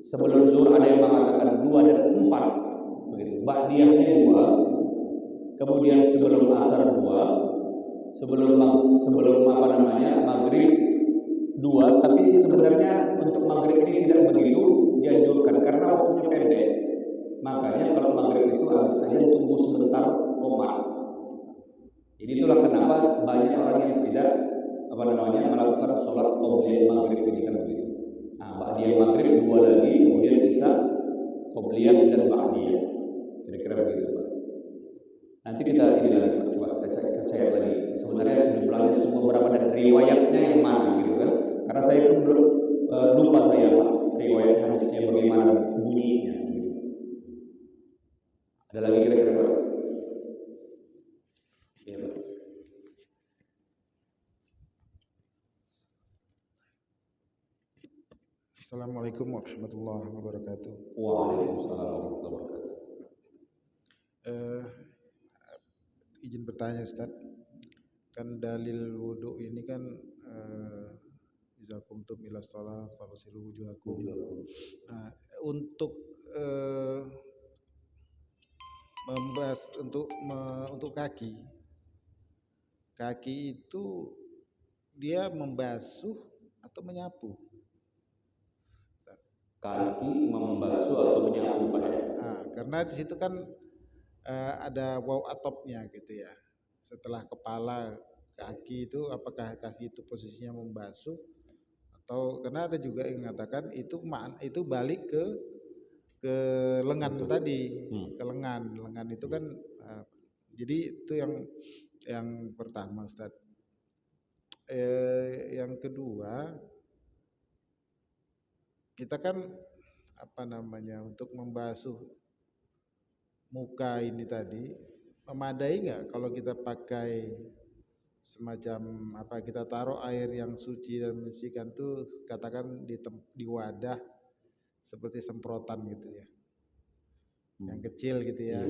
2, sebelum zuhur ada yang mengatakan 2 dan 4, begitu. Ba'diyahnya 2, kemudian sebelum asar 2, sebelum maghrib 2, tapi sebenarnya untuk maghrib ini tidak begitu dianjurkan karena waktunya pendek. Makanya kalau maghrib itu habis aja tunggu sebentar komat. Jadi itulah kenapa banyak orang yang tidak melakukan sholat qobliyah maghrib ini kan begitu. Nah, ba'diyah maghrib 2 lagi, kemudian isya, qobliyah dan ba'diyah. Kira-kira begitu Pak. Nanti kita ini lagi Pak, coba kita cek lagi. Sebenarnya jumlahnya semua berapa dan riwayatnya yang mana gitu kan? Karena saya pun belum lupa saya Pak, riwayat hadisnya bagaimana bunyinya. Gitu. Ada lagi kira-kira Pak? Ya Pak. Assalamualaikum warahmatullahi wabarakatuh. Waalaikumsalam warahmatullahi wabarakatuh. Izin bertanya Ustaz, kan dalil wudhu ini kan iza qumtum ila shalah faghsilu wujuhakum. Nah, untuk membahas untuk kaki itu dia membasuh atau menyapu? Kaki membasuh atau menyapu Pak ya? Karena di situ kan ada waw atopnya gitu ya. Setelah kepala kaki itu, apakah kaki itu posisinya membasuh atau karena ada juga yang mengatakan itu balik ke lengan tadi, ke lengan itu kan. Jadi itu yang pertama Ustaz. Yang kedua, kita kan untuk membasuh muka ini tadi memadai nggak kalau kita pakai semacam kita taruh air yang suci dan mensucikan tuh katakan di wadah seperti semprotan gitu ya, yang kecil gitu ya,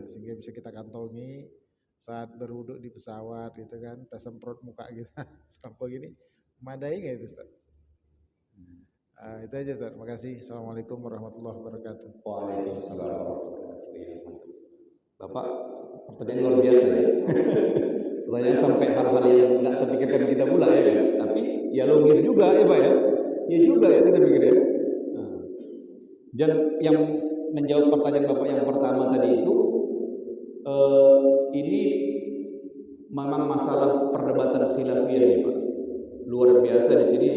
sehingga bisa kita kantongi saat berwuduk di pesawat gitu kan, kita semprot muka kita sampai gini, memadai nggak itu Ustaz? Itu aja Ustaz. Makasih. Assalamualaikum warahmatullahi wabarakatuh. Waalaikumsalam warahmatullahi wabarakatuh. Bapak, pertanyaan luar biasa ya. Pertanyaan sampai hal-hal yang nggak terpikirkan kita pula ya kan. Tapi ya logis juga ya Pak ya. Ya juga ya kita pikir ya. Dan yang menjawab pertanyaan Bapak yang pertama tadi itu, ini memang masalah perdebatan khilafiyah nih Pak. Luar biasa di sini.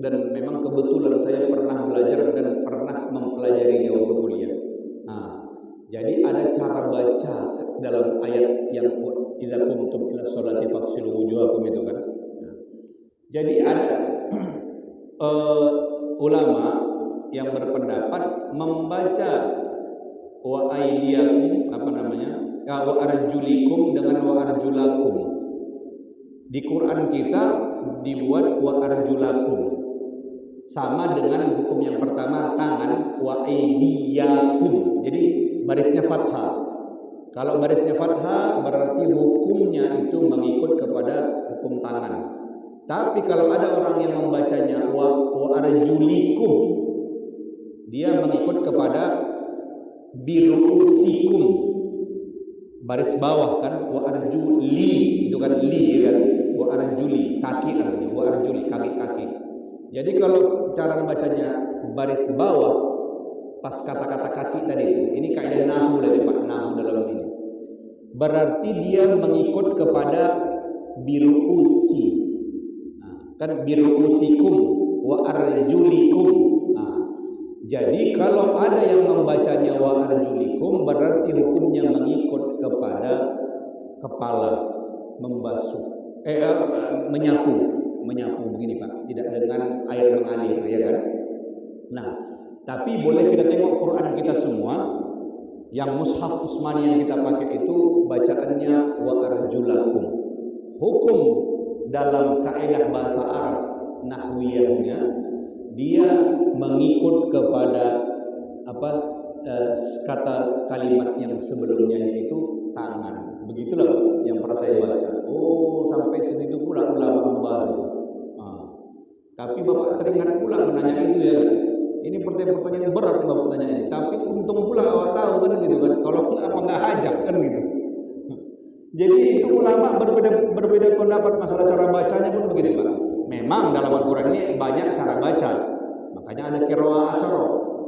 Dan memang kebetulan saya pernah belajar dan pernah mempelajarinya waktu kuliah. Jadi ada cara baca dalam ayat yang idza qumtum ila sholati faghsilu wujuhakum itu kan. Jadi ada ulama yang berpendapat membaca wa aydiyakum wa arjulikum dengan wa arjulakum. Di Quran kita dibuat wa arjulakum. Sama dengan hukum yang pertama tangan wa aydiyakum. Jadi barisnya fathah. Kalau barisnya fathah berarti hukumnya itu mengikut kepada hukum tangan. Tapi kalau ada orang yang membacanya wa arjulikum, dia mengikut kepada birusikum. Baris bawah kan wa arjuli itu kan li kan wa arjuli kaki artinya wa arjuli kaki. Jadi kalau cara membacanya baris bawah pas kata-kata kaki tadi itu, ini kaidah nahu tadi Pak, nahu dalam ini. Berarti dia mengikut kepada biruusi. Kan biruusikum wa arjulikum. Jadi kalau ada yang membacanya wa arjulikum berarti hukumnya mengikut kepada kepala, membasuh, menyapu begini Pak, tidak dengan air mengalir ya kan. Nah, tapi boleh kita tengok Quran kita semua, yang mushaf Utsmani yang kita pakai itu bacaannya wa arjulakum. hukum dalam kaidah bahasa Arab nahwiyahnya dia mengikut kepada kata kalimat yang sebelumnya yaitu tangan. Begitulah yang pernah saya baca. Oh, sampai segitu pula ulama membahas itu. Tapi Bapak teringat pula menanya itu ya kan. Ini pertanyaan berat Bapak tanya ini. Tapi untung pula awak tahu kan gitu kan. Kalau apa nggak hajab kan gitu. Jadi itu ulama berbeda pendapat masalah cara bacanya pun begitu Pak. Memang dalam Al-Quran ini banyak cara baca. Makanya ada qiraah asyara,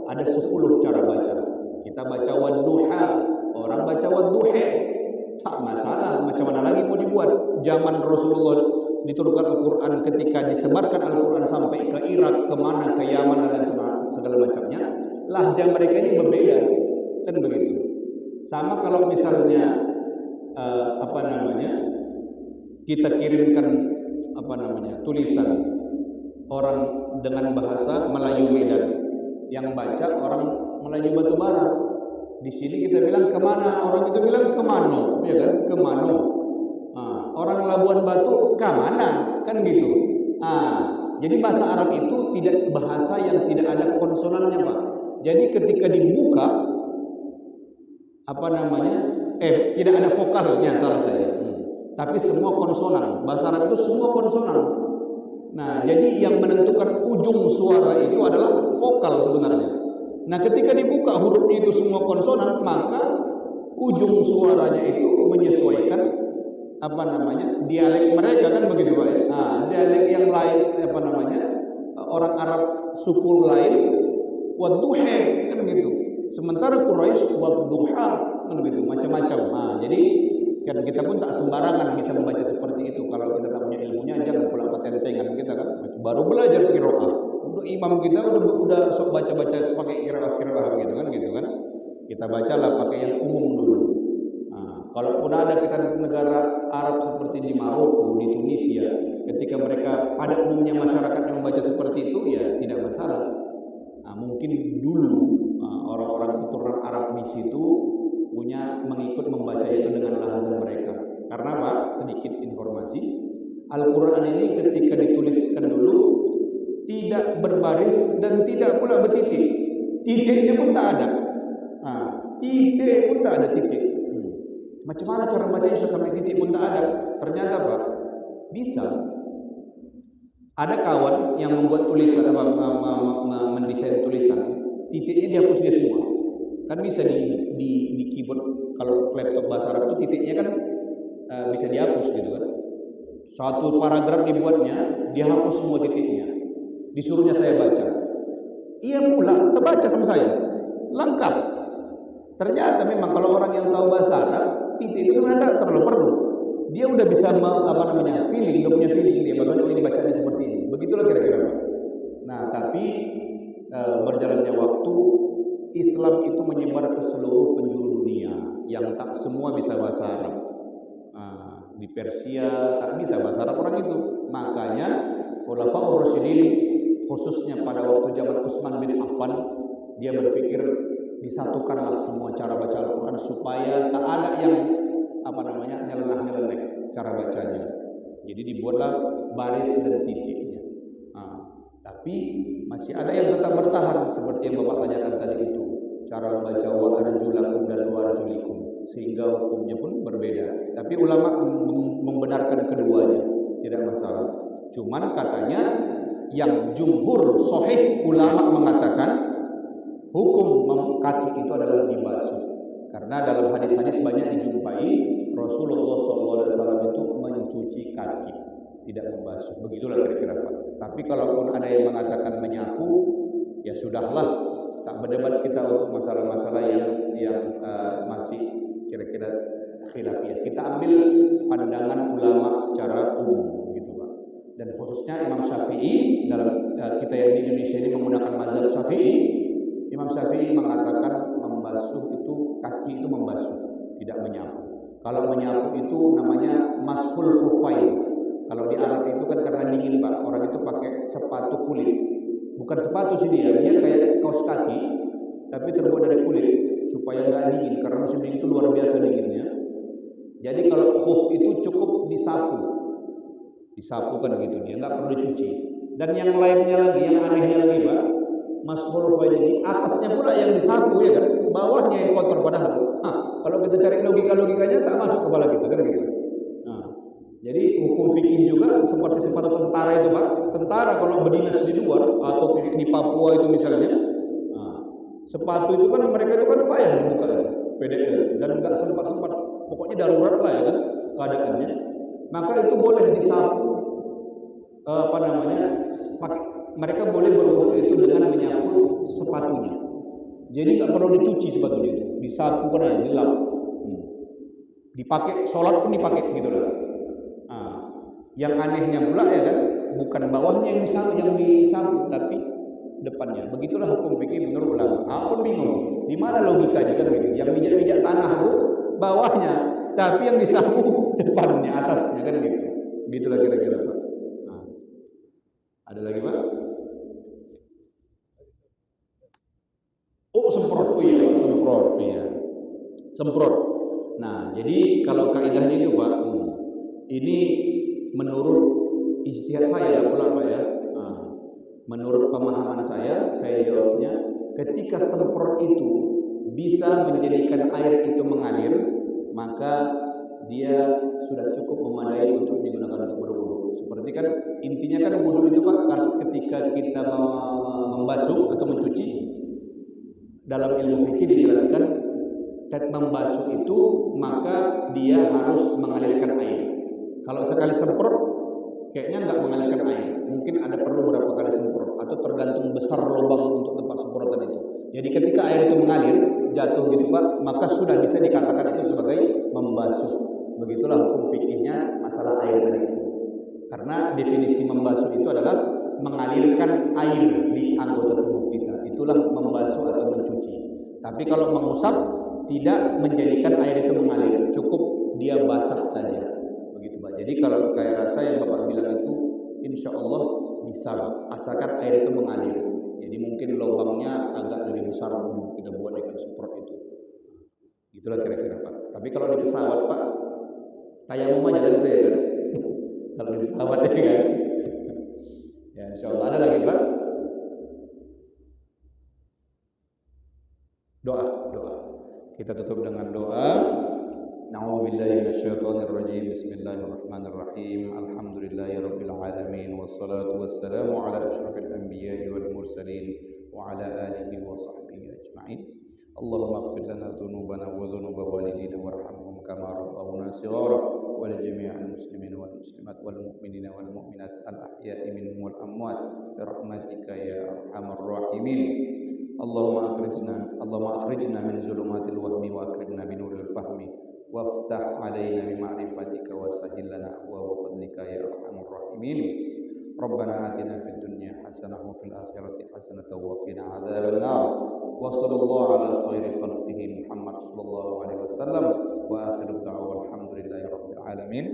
ada 10 cara baca. Kita baca wadduha, orang baca wadduha. Tak masalah, macam mana lagi mau dibuat. Zaman Rasulullah diturunkan Al-Quran, ketika disebarkan Al-Quran sampai ke Irak, kemana, ke Yaman dan segala macamnya, lahjah mereka ini berbeda. Kan begitu. Sama kalau misalnya kita kirimkan tulisan orang dengan bahasa Melayu Medan, yang baca orang Melayu Batubara. Di sini kita bilang kemana, orang itu bilang kemano, ya kan, kemano. Orang Labuan Batu kemana, kan gitu. Jadi bahasa Arab itu tidak bahasa yang tidak ada konsonannya Pak. Jadi ketika dibuka tidak ada vokalnya, salah saya. Tapi semua konsonan. Bahasa Arab itu semua konsonan. Nah, jadi yang menentukan ujung suara itu adalah vokal sebenarnya. Nah, ketika dibuka hurufnya itu semua konsonan, maka ujung suaranya itu menyesuaikan dialek mereka, kan begitu Pak. Dialek yang lain orang Arab suku lain wadduha, kan gitu. Sementara Quraisy wadduha, kan gitu, macam-macam. Jadi kan kita pun tak sembarangan bisa membaca seperti itu. Kalau kita tak punya ilmunya, jangan pula patentengan kita kan. Baru belajar qiraah. Untuk imam kita udah sok baca-baca pakai qiraah gitu kan. Kita bacalah pakai yang umum dulu. Kalaupun ada kita negara Arab seperti di Maroko, di Tunisia, ketika mereka pada umumnya masyarakat yang membaca seperti itu, ya tidak masalah. Mungkin dulu orang-orang keturunan Arab di situ mengikut membaca itu dengan lahza mereka. Karena Pak, sedikit informasi, Al-Quran ini ketika dituliskan dulu tidak berbaris dan tidak pula bertitik. Titiknya pun tak ada. Titik pun tak ada titik. Macam mana cara bacanya sampai titik pun tak ada? Ternyata Pak, bisa. Ada kawan yang membuat tulisan, mendesain tulisan, titiknya dihapus dia semua. Kan bisa di keyboard, kalau laptop bahasa Arab itu titiknya kan bisa dihapus gitu kan. Satu paragraf dibuatnya, dia hapus semua titiknya. Disuruhnya saya baca. Ia pula terbaca sama saya. Lengkap. Ternyata memang kalau orang yang tahu bahasa Arab, titik itu sebenarnya tak terlalu perlu. Dia udah bisa feeling, udah punya feeling dia. Maksudnya ini bacanya seperti ini. Begitulah kira-kira Pak. Nah, tapi berjalannya waktu, Islam itu menyebar ke seluruh penjuru dunia, yang tak semua bisa bahasa Arab. Di Persia tak bisa bahasa Arab orang itu. Makanya Khulafaur Rasyidin, khususnya pada waktu zaman Utsman bin Affan, dia berpikir disatukanlah semua cara baca Al-Quran supaya tak ada yang nyeleneh cara bacanya. Jadi dibuatlah baris dan titiknya. Tapi masih ada yang tetap bertahan seperti yang Bapak tanyakan tadi itu, cara membaca wa arjulakum dan wa arjulikum, sehingga hukumnya pun berbeda. Tapi ulama membenarkan keduanya, tidak masalah. Cuman katanya yang jumhur sahih ulama mengatakan hukum kaki itu adalah dibasuh. Karena dalam hadis-hadis banyak dijumpai Rasulullah SAW itu mencuci kaki, tidak membasuh. Begitulah kira-kira Pak. Tapi kalaupun ada yang mengatakan menyapu, ya sudahlah, tak berdebat kita untuk masalah-masalah yang masih kira-kira khilafiyah. Kita ambil pandangan ulama secara umum gitu Pak. Dan khususnya Imam Syafi'i, dalam kita yang di Indonesia ini menggunakan mazhab Syafi'i, Imam Syafi'i mengatakan membasuh itu, kaki itu membasuh, tidak menyapu. Kalau menyapu itu namanya mashul khufain. Kalau di Arab itu kan karena dingin Pak, orang itu pakai sepatu kulit. Bukan sepatu sih dia kayak kaos kaki, tapi terbuat dari kulit supaya nggak dingin, karena musim dingin itu luar biasa dinginnya. Jadi kalau khuf itu cukup disapu, disapu kan gitu, dia nggak perlu cuci. Dan yang lainnya lagi, yang anehnya lagi Pak, Mas Mulfa ini atasnya pula yang disapu ya kan, bawahnya yang kotor padahal. Kalau kita cari logikanya tak masuk kepala kita kan gitu. Jadi hukum fikih juga seperti sepatu tentara itu Pak. Tentara kalau berdinas di luar atau di Papua itu misalnya, sepatu itu kan mereka itu kan payah dibuka PDL dan nggak sempat, pokoknya darurat lah ya kan keadaannya. Maka itu boleh disapu, mereka boleh berwudu itu dengan menyapu sepatunya. Jadi nggak perlu dicuci sepatunya itu, disapu kan aja, dilap. Dipakai sholat pun dipakai gitu lah. Yang anehnya pula ya kan, bukan bawahnya yang disapu tapi depannya. Begitulah hukum fikih menurut ulama. Aku bingung, di mana logikanya kan gitu. Yang mijak-mijak tanah itu bawahnya, tapi yang disapu depannya, atasnya kan gitu. Begitulah kira-kira Pak. Ada lagi Pak? Oh semprot, semprot. Nah jadi kalau kaidahnya itu Pak, ini menurut ijtihad saya pula Pak ya. Menurut pemahaman saya jawabnya, ketika semprot itu bisa menjadikan air itu mengalir, maka dia sudah cukup memadai untuk digunakan untuk berwudu. Seperti kan intinya kan wudu itu Pak, ketika kita membasuh atau mencuci, dalam ilmu fikih dijelaskan membasuh itu maka dia harus mengalirkan air. Kalau sekali semprot kayaknya nggak mengalirkan air, mungkin ada perlu berapa kali semprot atau tergantung besar lubang untuk tempat semprotan itu. Jadi ketika air itu mengalir jatuh gitu Pak, maka sudah bisa dikatakan itu sebagai membasuh. Begitulah hukum fikihnya masalah air tadi itu. Karena definisi membasuh itu adalah mengalirkan air di anggota tubuh kita. Itulah membasuh atau mencuci. Tapi kalau mengusap tidak menjadikan air itu mengalir, cukup dia basah saja. Begitu Pak. Jadi kalau kayak rasa yang Bapak bilang itu insya Allah bisa asalkan air itu mengalir. Jadi mungkin lubangnya agak lebih besar kita buat dengan semprot itu. Gitulah kira-kira Pak. Tapi kalau di pesawat Pak, tayamum aja gitu ya kan. Kalau di pesawat ya kan. Ya insya Allah. Ada lagi Pak? Doa. Kita tutup dengan doa. Na'udzubillahi minasyaitonirrajim. Bismillahirrahmanirrahim. Alhamdulillahirabbil alamin wassalatu wassalamu ala asyrafil anbiya'i wal mursalin wa ala alihi wa sahbihi ajma'in. Allahumma ighfir lana dhunubana wa dhunuba walidina warhamhum kama rabbawna shighara wa li jami'il muslimin wal muslimat wal mu'minina wal mu'minat al ahya'i minhum wal amwat bi rahmatika ya arhamar rahimin. Allahumma akhrijna min zulumatil wahmi wa akrimna bi nuril fahmi waftah alaina bi ma'rifatika wa sahhil lana abwaaba fadlika ya arhamar rahimin. Rabbana atina fid dunya hasanah wa fil akhirati hasanah wa qina adzaban nar. Wa sallallahu ala khairi khalqihi Muhammad sallallahu alaihi wasallam wa akhiru da'wa alhamdulillahi rabbil alamin.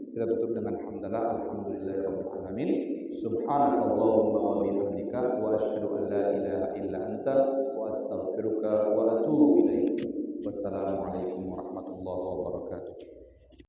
Kita tutup dengan alhamdulillahi rabbil alamin. Subhanakallahumma wa bihamdika wa asyhadu an la ilaha illa anta wa astaghfiruka wa atubu ilaik. Wassalamualaikum warahmatullahi wabarakatuh.